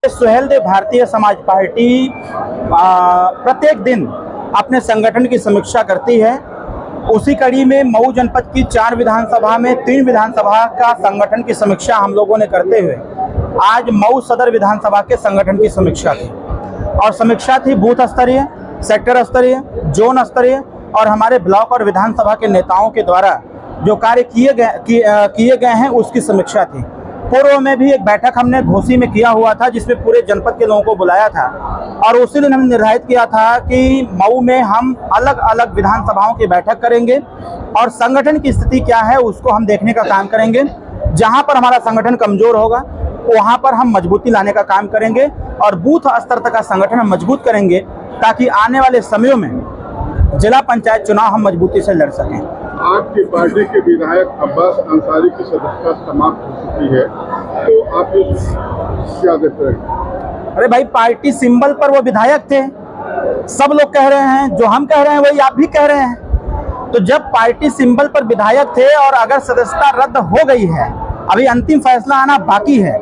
Suheldev Bharatiya Samaj party प्रत्येक दिन अपने संगठन की समीक्षा करती है। उसी कड़ी में मऊ जनपद की 4 विधानसभा में 3 विधानसभा का संगठन की समीक्षा हम लोगों ने करते हुए आज मऊ सदर विधानसभा के संगठन की समीक्षा की। और समीक्षा थी बूथ स्तरीय, सेक्टर स्तरीय, जोन स्तरीय और हमारे ब्लॉक और विधानसभा के नेताओं के द्वारा जो कार्य किए गए हैं उसकी समीक्षा थी। पूर्व में भी एक बैठक हमने घोसी में किया हुआ था जिसमें पूरे जनपद के लोगों को बुलाया था और उसी दिन हमने निर्धारित किया था कि मऊ में हम अलग अलग विधानसभाओं की बैठक करेंगे और संगठन की स्थिति क्या है उसको हम देखने का काम करेंगे। जहां पर हमारा संगठन कमजोर होगा वहां पर हम मजबूती लाने का काम करेंगे और बूथ स्तर तक का संगठन हम मजबूत करेंगे ताकि आने वाले समयों में जिला पंचायत चुनाव हम मजबूती से लड़ सकें। आपकी पार्टी के विधायक अब्बास अंसारी की सदस्यता समाप्त हो चुकी है, तो आप क्या कहते हैं? अरे भाई, पार्टी सिंबल पर वो विधायक थे, सब लोग कह रहे हैं, जो हम कह रहे हैं वही आप भी कह रहे हैं। तो जब पार्टी सिंबल पर विधायक थे और अगर सदस्यता रद्द हो गई है, अभी अंतिम फैसला आना बाकी है,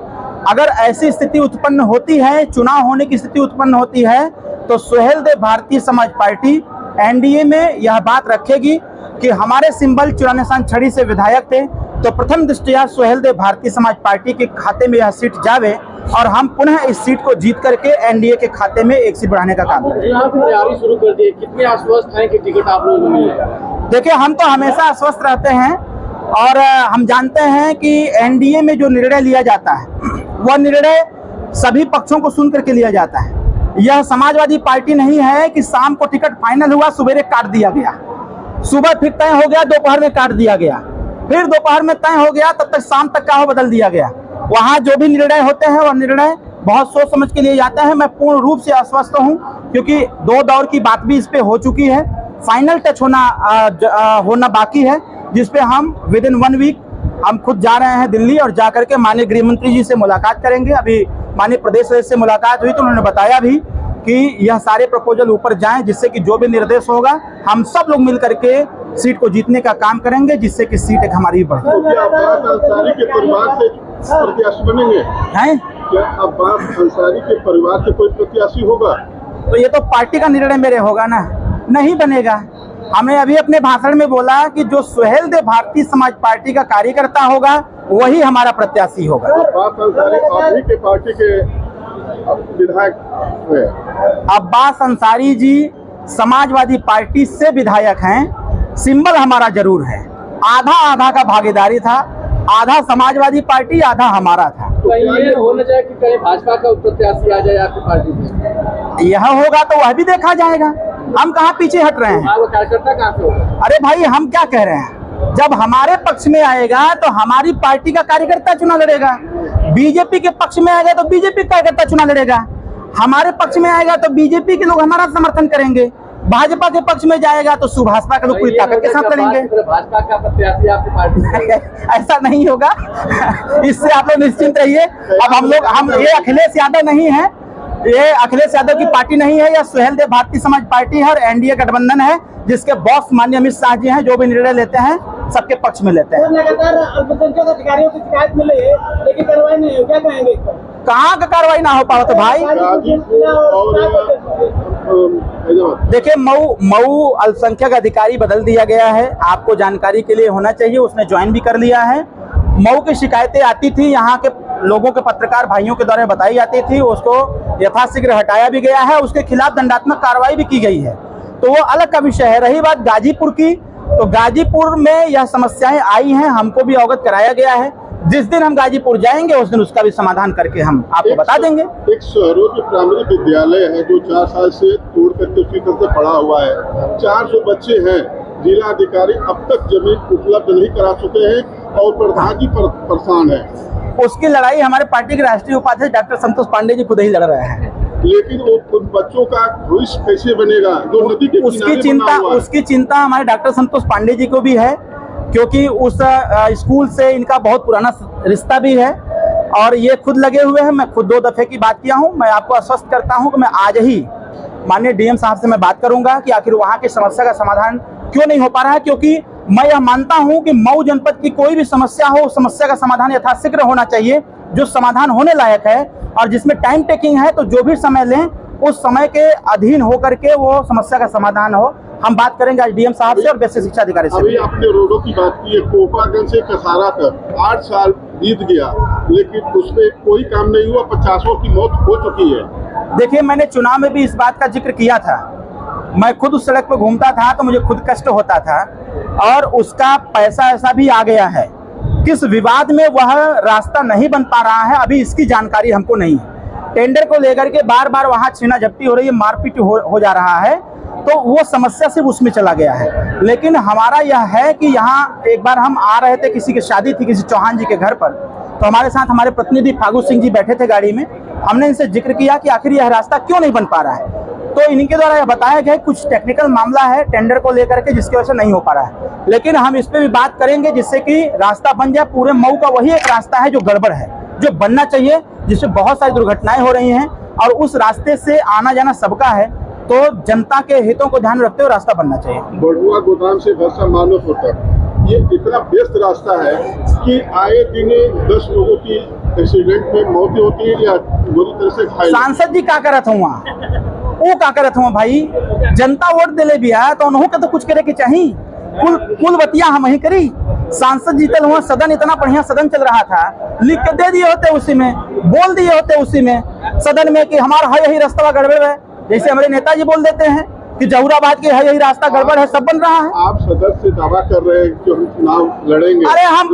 अगर ऐसी स्थिति उत्पन्न होती है, चुनाव होने की स्थिति उत्पन्न होती है, तो सुहेलदेव भारतीय समाज पार्टी एनडीए में यह बात रखेगी कि हमारे सिंबल चुनाव निशान छड़ी से विधायक थे, तो प्रथम दृष्टया सुहेलदेव भारतीय समाज पार्टी के खाते में यह सीट जावे और हम पुनः इस सीट को जीत करके एनडीए के खाते में एक सीट बढ़ाने का काम करें। तैयारी शुरू कर दी, कितने आश्वस्त हैं कि टिकट आप लोगों को मिलेगा? देखिए, हम तो हमेशा आश्वस्त रहते हैं और हम जानते हैं कि एनडीए में जो निर्णय लिया जाता है वह निर्णय सभी पक्षों को सुन करके लिया जाता है। यह समाजवादी पार्टी नहीं है कि शाम को टिकट फाइनल हुआ, सुबह काट दिया गया, सुबह फिर तय हो गया, दोपहर में काट दिया गया, फिर दोपहर में तय हो गया, तब तक शाम तक का बदल दिया गया। वहाँ जो भी निर्णय होते हैं वह निर्णय बहुत सोच समझ के लिए जाते हैं। मैं पूर्ण रूप से आश्वस्त हूँ क्योंकि 2 दौर की बात भी इस पे हो चुकी है, फाइनल टच होना बाकी है, जिसपे हम विद इन 1 वीक हम खुद जा रहे हैं दिल्ली और जाकर के माननीय गृह मंत्री जी से मुलाकात करेंगे। अभी माननीय प्रदेश सदस्य से मुलाकात हुई तो उन्होंने बताया भी कि यह सारे प्रपोजल ऊपर जाएं, जिससे कि जो भी निर्देश होगा हम सब लोग मिल करके सीट को जीतने का काम करेंगे, जिससे कि सीट एक हमारी बढ़े। तो क्या अब्बास अंसारी के परिवार से प्रत्याशी बनेंगे? हैं? क्या अब्बास अंसारी के परिवार से कोई प्रत्याशी होगा? तो ये तो पार्टी का निर्णय मेरे होगा ना, नहीं बनेगा। हमने अभी अपने भाषण में बोला कि जो सुहेलदेव भारतीय समाज पार्टी का कार्यकर्ता होगा वही हमारा प्रत्याशी होगा। अब्बास अंसारी आप ही के पार्टी के विधायक हैं? अब्बास अंसारी जी समाजवादी पार्टी से विधायक हैं, सिंबल हमारा जरूर है, आधा आधा का भागीदारी था, आधा समाजवादी पार्टी आधा हमारा था। तो ये होना चाहिए कि कहीं भाजपा का प्रत्याशी आ जाए आपकी पार्टी में? यह होगा तो वह भी देखा जाएगा, हम कहाँ पीछे हट रहे हैं। आपका कार्यकर्ता कहाँ से होगा? अरे भाई, हम क्या कह रहे हैं, जब हमारे पक्ष में आएगा तो हमारी पार्टी का कार्यकर्ता चुनाव लड़ेगा, बीजेपी के पक्ष में आएगा तो बीजेपी का कार्यकर्ता चुनाव लड़ेगा, हमारे पक्ष में आएगा तो बीजेपी के लोग हमारा समर्थन करेंगे, भाजपा के पक्ष में जाएगा तो सुभाषपा के लोग पूरी ताकत के साथ लड़ेंगे। भाजपा का प्रत्याशी आपकी पार्टी में? ऐसा नहीं होगा, इससे आप लोग निश्चिंत रहिए। अब हम ये अखिलेश यादव नहीं है, ये अखिलेश यादव की पार्टी नहीं है, यह सुहेलदेव भारतीय समाज पार्टी है और एनडीए गठबंधन है जिसके बॉस माननीय अमित शाह जी हैं, जो भी निर्णय लेते हैं सबके पक्ष में लेते हैं। लगातार अल्पसंख्यक अधिकारियों से शिकायत मिल रही है लेकिन कार्रवाई नहीं हो, क्या कहेंगे? कहाँ का कार्रवाई ना हो पाओ तो भाई देखिए, मऊ अल्पसंख्यक अधिकारी बदल दिया गया है, आपको जानकारी के लिए होना चाहिए, उसने ज्वाइन भी कर लिया है। मऊ की शिकायतें आती थी, यहाँ के लोगों के पत्रकार भाइयों के द्वारा बताई जाती थी, उसको यथाशीघ्र हटाया भी गया है, उसके खिलाफ दंडात्मक कार्रवाई भी की गई है, तो वो अलग का विषय है। रही बात गाजीपुर की, तो गाजीपुर में यह समस्याएं आई हैं, हमको भी अवगत कराया गया है। जिस दिन हम गाजीपुर जाएंगे उस दिन उसका भी समाधान करके हम आपको बता देंगे। एक शहरों के प्राइमरी विद्यालय है जो 4 साल से तोड़ करके उसी तरह से पड़ा हुआ है, 400 बच्चे हैं, जिला अधिकारी अब तक जमीन उपलब्ध नहीं करा चुके हैं और प्रधान जी परेशान है। उसकी लड़ाई हमारे पार्टी के राष्ट्रीय उपाध्यक्ष डॉक्टर संतोष पांडे जी खुद ही लड़ रहे हैं। लेकिन वो बच्चों का भविष्य कैसे बनेगा जो नदी के उसकी चिंता हमारे डॉक्टर संतोष पांडे जी को भी है, क्योंकि उस स्कूल से इनका बहुत पुराना रिश्ता भी है और ये खुद लगे हुए हैं। मैं खुद 2 दफे की बात किया हूँ। मैं आपको आश्वस्त करता हूँ कि मैं आज ही माननीय डीएम साहब से मैं बात करूंगा कि आखिर वहाँ की समस्या का समाधान क्यों नहीं हो पा रहा है, क्योंकि मैं यह मानता हूं कि मऊ जनपद की कोई भी समस्या हो, समस्या का समाधान यथाशीघ्र होना चाहिए। जो समाधान होने लायक है और जिसमें टाइम टेकिंग है, तो जो भी समय लें उस समय के अधीन होकर के वो समस्या का समाधान हो। हम बात करेंगे आज डीएम साहब से और बेसिक शिक्षा अधिकारी से। अभी आपने रोडों की बात की है, कोपागंज से कसारा तक 8 साल बीत गया, लेकिन उसमें कोई काम नहीं हुआ, 50 की मौत हो चुकी है। देखिए, मैंने चुनाव में भी इस बात का जिक्र किया था। मैं खुद उस सड़क पर घूमता था तो मुझे खुद कष्ट होता था, और उसका पैसा ऐसा भी आ गया है। किस विवाद में वह रास्ता नहीं बन पा रहा है, अभी इसकी जानकारी हमको नहीं है। टेंडर को लेकर के बार बार वहाँ छीना झपटी हो रही है, मारपीट हो जा रहा है, तो वो समस्या सिर्फ उसमें चला गया है। लेकिन हमारा यह है कि यहाँ एक बार हम आ रहे थे, किसी की शादी थी किसी चौहान जी के घर पर, तो हमारे साथ हमारे प्रतिनिधि फागू सिंह जी बैठे थे गाड़ी में। हमने इनसे जिक्र किया कि आखिर यह रास्ता क्यों नहीं बन पा रहा है, तो इनके द्वारा यह बताया गया कुछ टेक्निकल मामला है टेंडर को लेकर के, जिसकी वजह से नहीं हो पा रहा है। लेकिन हम इस पे भी बात करेंगे जिससे कि रास्ता बन जाए। पूरे मऊ का वही एक रास्ता है जो गड़बड़ है, जो बनना चाहिए, जिससे बहुत सारी दुर्घटनाएं हो रही हैं, और उस रास्ते से आना जाना सबका है, तो जनता के हितों को ध्यान रखते हुए रास्ता बनना चाहिए। बड़ुआ गोदाम से भरसा मानवपुर तक ये इतना व्यस्त रास्ता है कि आए दिन 10 लोगों की एक्सीडेंट में मौतें होती है या बुरी तरह से घायल। सांसद जी का करत हुआ, वो का करत हुआ भाई, जनता वोट दिले भी है तो उन्हों के तो कुछ करे के चाहिए। कुल बतिया हम ही करी। सांसद जीतल हुआ, सदन इतना बढ़िया सदन चल रहा था, लिख के दे दिए होते उसी में, बोल दिए होते उसी में सदन में कि हमारा है यही रास्ता गड़बड़ है। जैसे हमारे नेताजी बोल देते हैं कि जहूराबाद के है यही रास्ता गड़बड़ है, सब बन रहा है। आप सदन से दावा कर रहे हैं कि हम चुनाव लड़ेंगे। अरे हम